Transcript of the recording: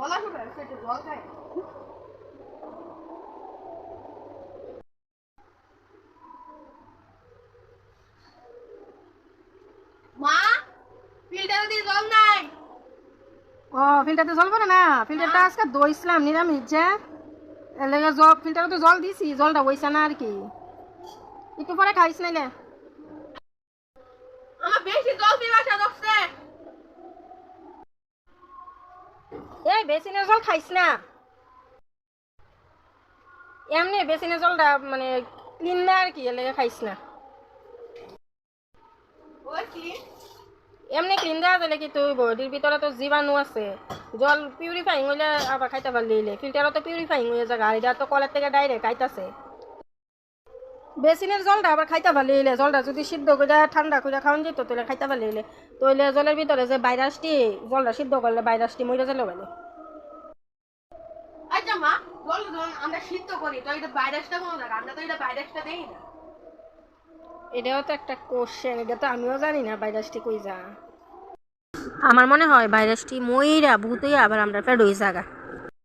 মা ফিল্টারে দিয়ে জল নাই। ও ফিল্টারতে জল পড়ে না, ফিল্টারটা আজকে দইছিলাম নিরামিষ যে, এর লেগে জল ফিল্টারে তো জল দিছি, জলটা বইছে না আর কি, একটু পরে খাইস নাইলে। আমার বেশি জল পিপাসা ধরছে। এই বেসিনের জল খাইস না, এমনি বেসিনের জলটা মানে ক্লিন না আর কি, এর লেগে খাইস না। ওই কি এমনি ক্লিন দেওয়া দিলে কি তুই বডির ভিতরে তো জীবাণু আছে, জল পিউরিফাইং হইলে আবার খাইতে পারলি, ফিল্টারও তো পিউরিফাইং হয়ে যায়, আর এটা তো কলের থেকে ডাইরেক্ট খাইতেছে। বেসিনের জলটা আবার খাইতে পারলি, জলটা যদি সিদ্ধ করে ঠান্ডা করে খাওয়ান যেত তাহলে খাইতে পারলি, তাহলে জলের ভিতরে যে ভাইরাসটি, জলটা সিদ্ধ করলে ভাইরাসটি মরে গেল বলে। আচ্ছা মা, জল যখন আমরা সিদ্ধ করি তো এটা ভাইরাসটা কোন জায়গা? আমরা তো এটা ভাইরাসটা দেই না। এটাও তো একটা কোশ্চেন, এটা তো আমিও জানি না ভাইরাসটি কই যা। আমার মনে হয় ভাইরাসটি মইরা ভূত হইয়া আবার আমরা ফের ওই জায়গা